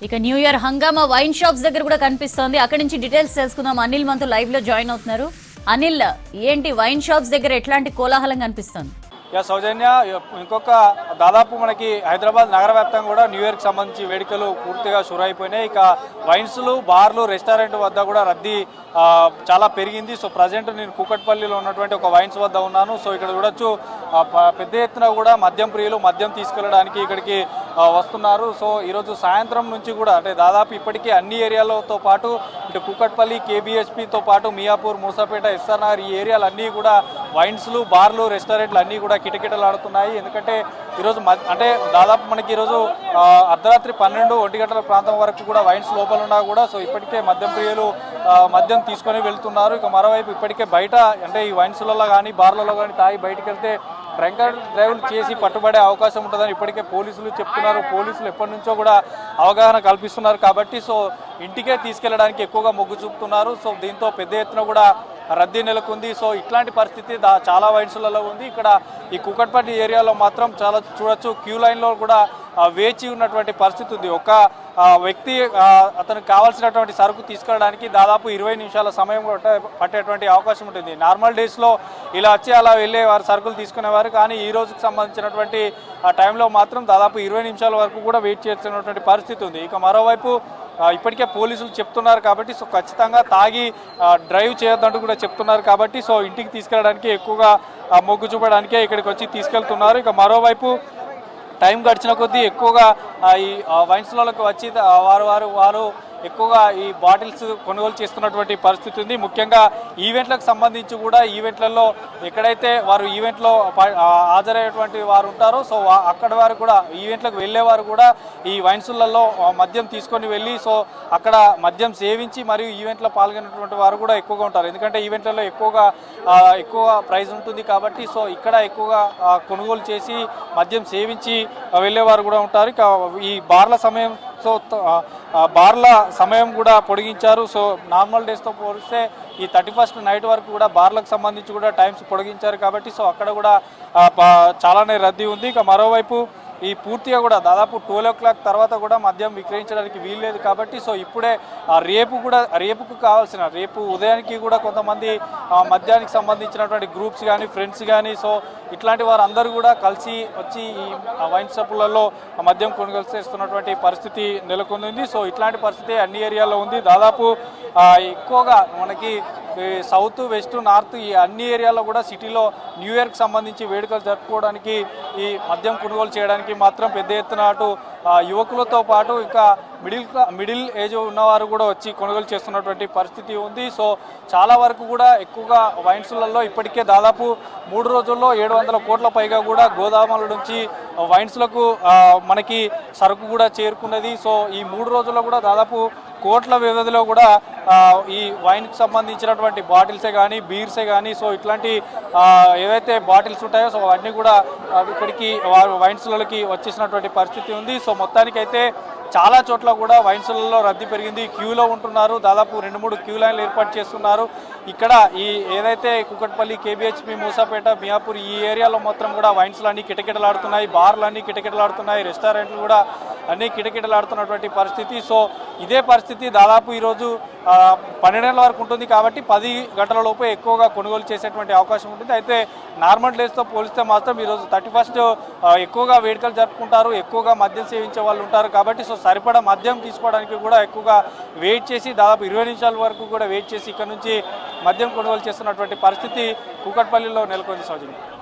ఇక new year హంగామా wine shops దగ్గర కూడా కనిపిస్తోంది. అక్కడి నుంచి డీటెయిల్స్ తెలుసుకుందాం. అనిల్ మనతో లైవ్ లో జాయిన్ అవుతున్నారు. అనిల్, ఏంటి వైన్ షాప్స్ దగ్గర ఎట్లాంటి కోలాహలం కనిపిస్తోంది? సౌజన్య, ఇంకొక దాదాపు మనకి హైదరాబాద్ నగర వ్యాప్తంగా కూడా న్యూ ఇయర్కి సంబంధించి వేడుకలు పూర్తిగా షురు అయిపోయినాయి. ఇక వైన్స్లు, బార్లు, రెస్టారెంట్ వద్ద కూడా రద్దీ చాలా పెరిగింది. సో ప్రజెంట్ నేను కూకట్పల్లిలో ఉన్నటువంటి ఒక వైన్స్ వద్ద ఉన్నాను. సో ఇక్కడ చూడొచ్చు పెద్ద ఎత్తున కూడా మద్యం ప్రియులు మద్యం తీసుకెళ్ళడానికి ఇక్కడికి వస్తున్నారు. సో ఈరోజు సాయంత్రం నుంచి కూడా అంటే దాదాపు ఇప్పటికీ అన్ని ఏరియాలతో పాటు ఇటు కూకట్పల్లి, కేబిహెచ్పితో పాటు మియాపూర్, మూసాపేట, ఎస్ఆర్ నగర్ ఈ ఏరియాలన్నీ కూడా వైన్స్లు, బార్లు, రెస్టారెంట్లు అన్నీ కూడా కిటకిటలాడుతున్నాయి. ఎందుకంటే ఈరోజు అంటే దాదాపు మనకి ఈరోజు అర్ధరాత్రి 12-1 గంటల ప్రాంతం వరకు కూడా వైన్స్ లోపల ఉన్నా కూడా సో ఇప్పటికే మద్యం ప్రియులు మద్యం తీసుకొని వెళ్తున్నారు. ఇక మరోవైపు ఇప్పటికే బయట అంటే ఈ వైన్స్లలో కానీ బార్లలో కానీ తాగి బయటకు వెళ్తే డ్రంక్ అండ్ డ్రైవ్లు చేసి పట్టుబడే అవకాశం ఉంటుందని ఇప్పటికే పోలీసులు చెప్తున్నారు. పోలీసులు ఎప్పటి నుంచో కూడా అవగాహన కల్పిస్తున్నారు కాబట్టి సో ఇంటికే తీసుకెళ్లడానికి ఎక్కువగా మొగ్గు చూపుతున్నారు. సో దీంతో పెద్ద ఎత్తున కూడా రద్దీ నెలకొంది. సో ఇట్లాంటి పరిస్థితి చాలా వైన్స్లలో ఉంది. ఇక్కడ ఈ కూకట్పల్లి ఏరియాలో మాత్రం చాలా చూడొచ్చు, క్యూ లైన్లో కూడా వేచి ఉన్నటువంటి పరిస్థితి ఉంది. ఒక వ్యక్తి అతనికి కావాల్సినటువంటి సరుకు తీసుకెళ్ళడానికి దాదాపు 20 నిమిషాల సమయం పట్టేటువంటి అవకాశం ఉంటుంది. నార్మల్ డేస్లో ఇలా వచ్చి అలా వెళ్ళే వారు సరుకులు తీసుకునేవారు, కానీ ఈ రోజుకి సంబంధించినటువంటి ఆ టైంలో మాత్రం దాదాపు 20 నిమిషాల వరకు కూడా వెయిట్ చేస్తున్నటువంటి పరిస్థితి ఉంది. ఇక మరోవైపు ఇప్పటికే పోలీసులు చెప్తున్నారు కాబట్టి సో ఖచ్చితంగా తాగి డ్రైవ్ చేయొద్దంటూ కూడా చెప్తున్నారు కాబట్టి సో ఇంటికి తీసుకెళ్ళడానికి ఎక్కువగా మొగ్గు చూపడానికే ఇక్కడికి వచ్చి తీసుకెళ్తున్నారు. ఇక మరోవైపు టైం గడిచిన కొద్దీ ఎక్కువగా ఈ వైన్స్లలోకి వచ్చి వారు ఎక్కువగా ఈ బాటిల్స్ కొనుగోలు చేస్తున్నటువంటి పరిస్థితి ఉంది. ముఖ్యంగా ఈవెంట్లకు సంబంధించి కూడా ఈవెంట్లలో ఎక్కడైతే వారు ఈవెంట్లో హాజరయ్యేటువంటి వారు ఉంటారో సో అక్కడ వారు కూడా ఈవెంట్లకు వెళ్ళేవారు కూడా ఈ వైన్స్లలో మద్యం తీసుకొని వెళ్ళి సో అక్కడ మద్యం సేవించి మరియు ఈవెంట్లో పాల్గొనేటువంటి వారు కూడా ఎక్కువగా ఉంటారు. ఎందుకంటే ఈవెంట్లలో ఎక్కువ ప్రైజ్ ఉంటుంది కాబట్టి సో ఇక్కడ ఎక్కువగా కొనుగోలు చేసి మద్యం సేవించి వెళ్ళేవారు కూడా ఉంటారు. ఇక ఈ బార్ల సమయం సో బార్ల సమయం కూడా పొడిగించారు. సో నార్మల్ డేస్తో పోలిస్తే ఈ 31st నైట్ వరకు కూడా బార్లకు సంబంధించి కూడా టైమ్స్ పొడిగించారు కాబట్టి సో అక్కడ కూడా చాలానే రద్దీ ఉంది. ఇక మరోవైపు ఈ పూర్తిగా కూడా దాదాపు 12 o'clock తర్వాత కూడా మద్యం విక్రయించడానికి వీల్లేదు కాబట్టి సో ఇప్పుడే రేపుకు కావాల్సిన రేపు ఉదయానికి కూడా కొంతమంది మద్యానికి సంబంధించినటువంటి గ్రూప్స్ కానీ ఫ్రెండ్స్ కానీ సో ఇట్లాంటి వారందరూ కూడా కలిసి వచ్చి ఈ వైన్ షాపులలో మద్యం కొనుగోలు చేస్తున్నటువంటి పరిస్థితి నెలకొంది. సో ఇట్లాంటి పరిస్థితి అన్ని ఏరియాల్లో ఉంది. దాదాపు ఎక్కువగా మనకి సౌత్, వెస్ట్, నార్త్ ఈ అన్ని ఏరియాలో కూడా సిటీలో న్యూ ఇయర్కి సంబంధించి వేడుకలు జరుపుకోవడానికి ఈ మద్యం కొనుగోలు చేయడానికి మాత్రం పెద్ద ఎత్తున అటు యువకులతో పాటు ఇంకా మిడిల్ ఏజ్ ఉన్నవారు కూడా వచ్చి కొనుగోలు చేస్తున్నటువంటి పరిస్థితి ఉంది. సో చాలా వరకు కూడా ఎక్కువగా వైన్స్లలో ఇప్పటికే దాదాపు 3 రోజుల్లో 700 కోట్ల పైగా కూడా గోదాముల నుంచి వైన్స్లకు మనకి సరుకు కూడా చేరుకున్నది. సో ఈ 3 రోజుల్లో కూడా దాదాపు కోట్ల వ్యవధిలో కూడా ఈ వైన్కి సంబంధించినటువంటి బాటిల్సే కానీ బీర్సే కానీ సో ఇట్లాంటి ఏవైతే బాటిల్స్ ఉంటాయో సో అవన్నీ కూడా ఇక్కడికి వైన్స్లలోకి వచ్చేసినటువంటి పరిస్థితి ఉంది. సో మొత్తానికైతే చాలా చోట్ల కూడా వైన్స్లలో రద్దీ పెరిగింది. క్యూలో ఉంటున్నారు, దాదాపు 2-3 క్యూ లైన్లు ఏర్పాటు చేస్తున్నారు. ఇక్కడ ఈ ఏదైతే కూకట్పల్లి, కేబిహెచ్పి, మూసాపేట, మియాపూర్ ఈ ఏరియాలో మొత్తం కూడా వైన్స్లు అన్నీ కిటకిటలాడుతున్నాయి, బార్లు అన్నీ కిటకిటలాడుతున్నాయి, రెస్టారెంట్లు కూడా అన్నీ కిటకిటలాడుతున్నటువంటి పరిస్థితి. సో ఇదే పరిస్థితి దాదాపు ఈరోజు 12 గంటల వరకు ఉంటుంది కాబట్టి 10 గంటల లోపు ఎక్కువగా కొనుగోలు చేసేటువంటి అవకాశం ఉంటుంది. అయితే నార్మల్ డేస్తో పోలిస్తే మాత్రం ఈరోజు 31st ఎక్కువగా వేడుకలు జరుపుకుంటారు, ఎక్కువగా మద్యం సేవించే వాళ్ళు ఉంటారు కాబట్టి సో సరిపడా మద్యం తీసుకోవడానికి కూడా ఎక్కువగా వెయిట్ చేసి దాదాపు 20 నిమిషాల వరకు కూడా వెయిట్ చేసి ఇక్కడ నుంచి మద్యం కొనుగోలు చేస్తున్నటువంటి పరిస్థితి కూకట్పల్లిలో నెలకొంది. సౌజన్య.